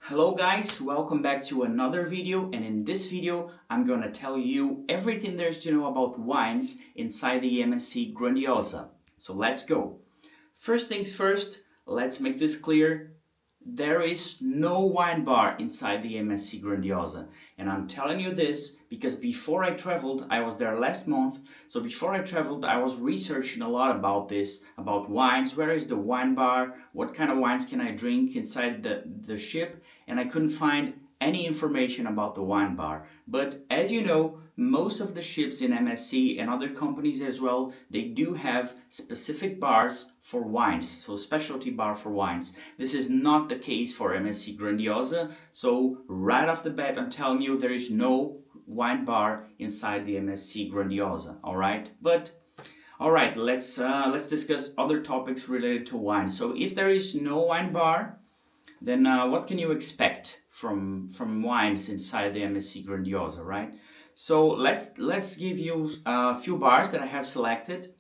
Hello guys, welcome back to another video, and in this video I'm gonna tell you everything there's to know about wines inside the MSC Grandiosa. So let's go. First things first, let's make this clear. There is no wine bar inside the MSC Grandiosa, and I'm telling you this because before I traveled, I was there last month, so before I traveled I was researching a lot about this, about wines, where is the wine bar, what kind of wines can I drink inside the ship, and I couldn't find any information about the wine bar. But as you know, most of the ships in MSC and other companies as well, they do have specific bars for wines, so specialty bar for wines. This is not the case for MSC Grandiosa, so right off the bat I'm telling you there is no wine bar inside the MSC Grandiosa, alright? But alright, let's discuss other topics related to wine. So if there is no wine bar, then what can you expect from wines inside the MSC Grandiosa, right? So let's give you a few bars that I have selected.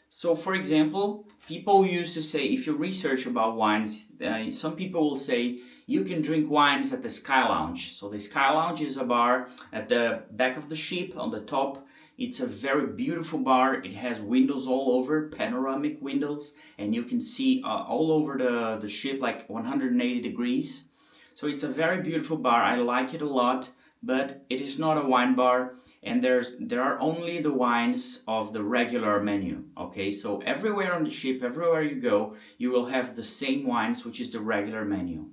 So for example, people used to say, if you research about wines, some people will say you can drink wines at the Sky Lounge. So the Sky Lounge is a bar at the back of the ship on the top. It's a very beautiful bar. It has windows all over, panoramic windows, and you can see all over the ship like 180 degrees. So it's a very beautiful bar. I like it a lot, but it is not a wine bar, and there are only the wines of the regular menu. Okay, so everywhere on the ship, everywhere you go, you will have the same wines, which is the regular menu.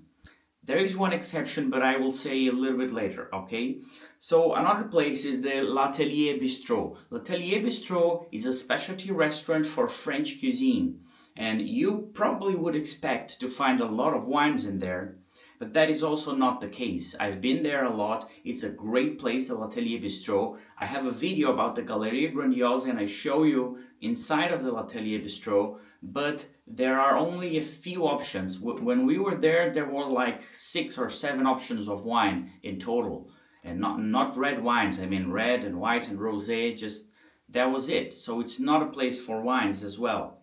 There is one exception, but I will say a little bit later, okay? So another place is the L'Atelier Bistro. L'Atelier Bistro is a specialty restaurant for French cuisine, and you probably would expect to find a lot of wines in there, but that is also not the case. I've been there a lot. It's a great place, the L'Atelier Bistro. I have a video about the Galleria Grandiosa, and I show you inside of the L'Atelier Bistro, but there are only a few options. When we were there were like 6 or 7 options of wine in total, and not red wines. I mean red and white and rosé, just that was it. So it's not a place for wines as well.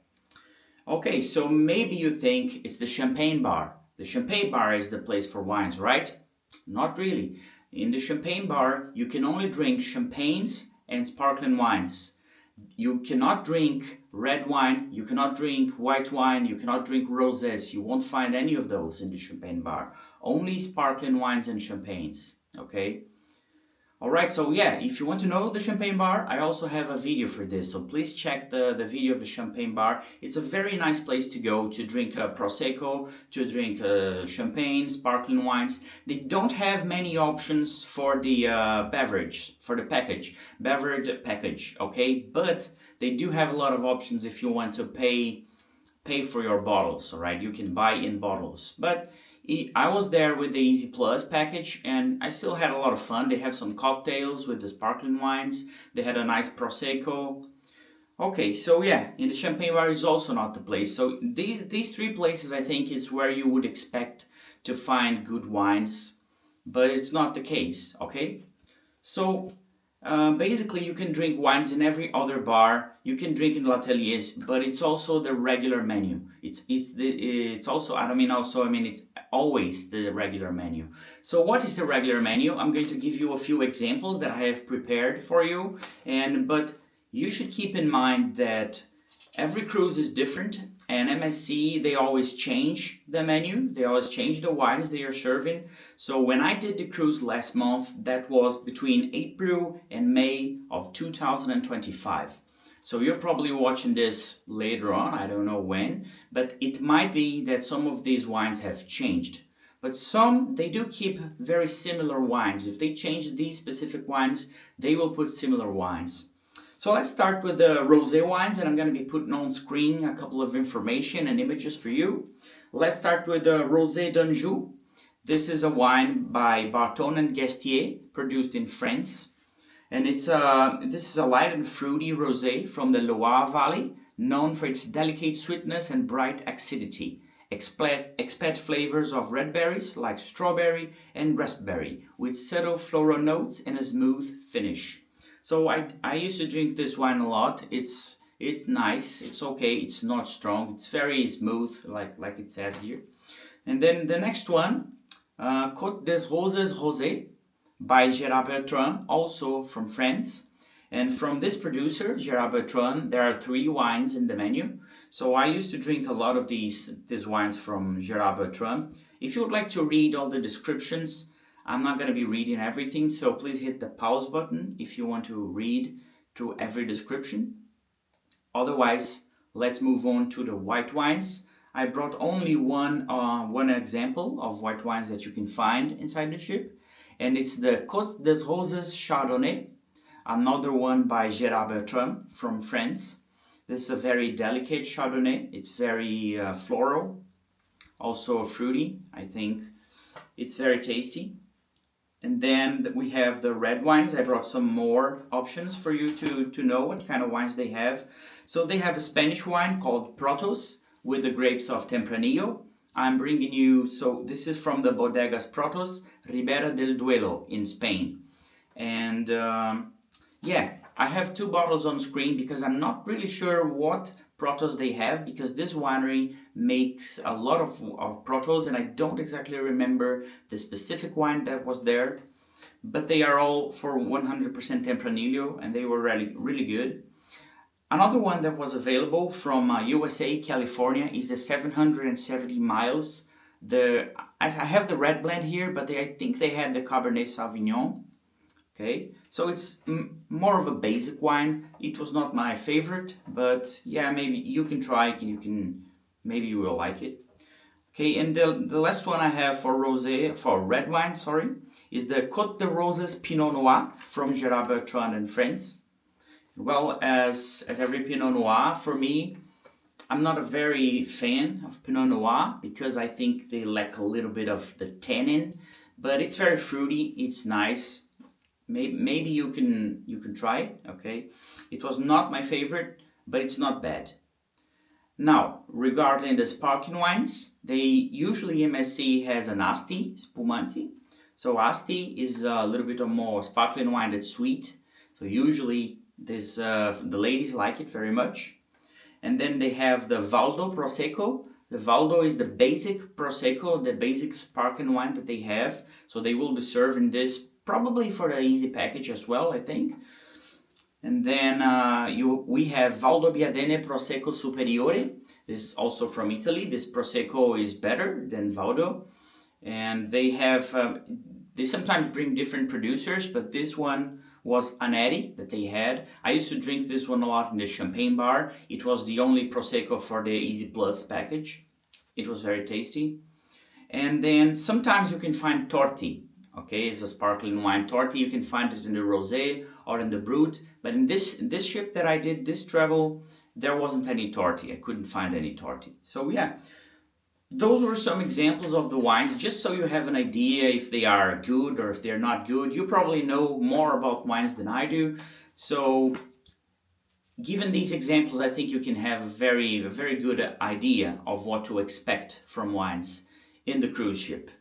Okay, so maybe you think it's the Champagne Bar. The Champagne Bar is the place for wines, right? Not really. In the Champagne Bar, you can only drink champagnes and sparkling wines. You cannot drink red wine, you cannot drink white wine, you cannot drink rosés. You won't find any of those in the Champagne Bar. Only sparkling wines and champagnes, okay? Alright, so yeah, if you want to know the Champagne Bar, I also have a video for this, so please check the video of the Champagne Bar. It's a very nice place to go to drink Prosecco, to drink champagne, sparkling wines. They don't have many options for the beverage package, okay? But they do have a lot of options if you want to pay for your bottles, alright? You can buy in bottles, but I was there with the Easy Plus package, and I still had a lot of fun. They have some cocktails with the sparkling wines. They had a nice Prosecco. Okay, so yeah, in the Champagne Bar is also not the place. So these 3 places, I think, is where you would expect to find good wines, but it's not the case, okay? So basically, you can drink wines in every other bar. You can drink in L'Ateliers, but it's also the regular menu. It's always the regular menu. So what is the regular menu? I'm going to give you a few examples that I have prepared for you, but you should keep in mind that every cruise is different, and MSC, they always change the menu. They always change the wines they are serving. So when I did the cruise last month, that was between April and May of 2025. So you're probably watching this later on, I don't know when, but it might be that some of these wines have changed. But some, they do keep very similar wines. If they change these specific wines, they will put similar wines. So let's start with the rosé wines, and I'm going to be putting on screen a couple of information and images for you. Let's start with the Rosé d'Anjou. This is a wine by Barton and Gastier, produced in France. And this is a light and fruity rosé from the Loire Valley, known for its delicate sweetness and bright acidity. Expect flavors of red berries like strawberry and raspberry, with subtle floral notes and a smooth finish. So I used to drink this wine a lot. It's nice, it's okay, it's not strong, it's very smooth, like it says here. And then the next one, Côte des Roses Rosé by Gérard Bertrand, also from France. And from this producer, Gérard Bertrand, there are 3 wines in the menu. So I used to drink a lot of these wines from Gérard Bertrand. If you would like to read all the descriptions, I'm not going to be reading everything, so please hit the pause button if you want to read through every description. Otherwise, let's move on to the white wines. I brought only one example of white wines that you can find inside the ship, and it's the Côte des Roses Chardonnay, another one by Gérard Bertrand from France. This is a very delicate Chardonnay. It's very floral, also fruity, I think. It's very tasty. And then we have the red wines. I brought some more options for you to know what kind of wines they have. So they have a Spanish wine called Protos with the grapes of Tempranillo. I'm bringing you, so this is from the Bodegas Protos, Ribera del Duero in Spain. And yeah, I have 2 bottles on screen because I'm not really sure what Protos they have, because this winery makes a lot of Protos and I don't exactly remember the specific wine that was there, but they are all for 100% Tempranillo and they were really good. Another one that was available from USA, California is the 770 miles. I have the red blend here, but I think they had the Cabernet Sauvignon. Okay, so it's more of a basic wine. It was not my favorite, but yeah, maybe you can try it and maybe you will like it. Okay, and the last one I have for red wine, is the Côte de Roses Pinot Noir from Gérard Bertrand in France. Well, as every Pinot Noir, for me, I'm not a very fan of Pinot Noir because I think they lack a little bit of the tannin, but it's very fruity, it's nice. Maybe you can try it, okay? It was not my favorite, but it's not bad. Now, regarding the sparkling wines, usually MSC has an Asti, Spumante. So Asti is a little bit of more sparkling wine that's sweet. So usually the ladies like it very much. And then they have the Valdo Prosecco. The Valdo is the basic Prosecco, the basic sparkling wine that they have. So they will be serving this probably for the easy package as well, I think. And then we have Valdo Biadene Prosecco Superiore. This is also from Italy. This Prosecco is better than Valdo. And they sometimes bring different producers, but this one was Aneri that they had. I used to drink this one a lot in the champagne bar. It was the only Prosecco for the Easy Plus package. It was very tasty. And then sometimes you can find Torti. Okay, it's a sparkling wine. Torti, you can find it in the Rosé or in the Brut. But in this ship that I did, this travel, there wasn't any Torti. I couldn't find any Torti. So yeah, those were some examples of the wines, just so you have an idea if they are good or if they're not good. You probably know more about wines than I do. So given these examples, I think you can have a very good idea of what to expect from wines in the cruise ship.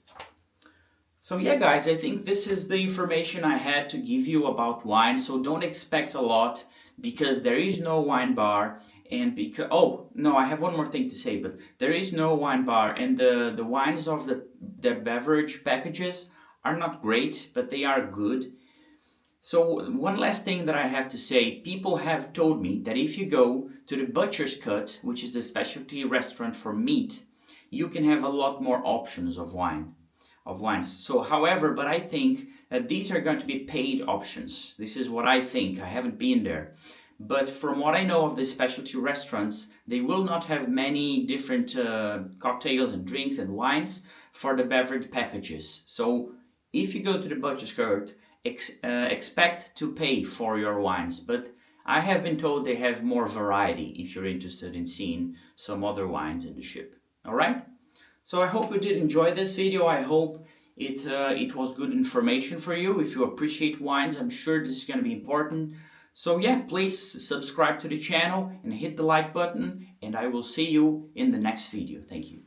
So yeah, guys, I think this is the information I had to give you about wine. So don't expect a lot because there is no wine bar, and I have one more thing to say, but there is no wine bar, and the wines of the beverage packages are not great, but they are good. So one last thing that I have to say, people have told me that if you go to the Butcher's Cut, which is the specialty restaurant for meat, you can have a lot more options of wines. So however, but I think that these are going to be paid options. This is what I think. I haven't been there. But from what I know of the specialty restaurants, they will not have many different cocktails and drinks and wines for the beverage packages. So if you go to the Butcher's Cut, expect to pay for your wines. But I have been told they have more variety if you're interested in seeing some other wines in the ship. All right? So I hope you did enjoy this video. I hope it was good information for you. If you appreciate wines, I'm sure this is going to be important. So yeah, please subscribe to the channel and hit the like button, and I will see you in the next video. Thank you.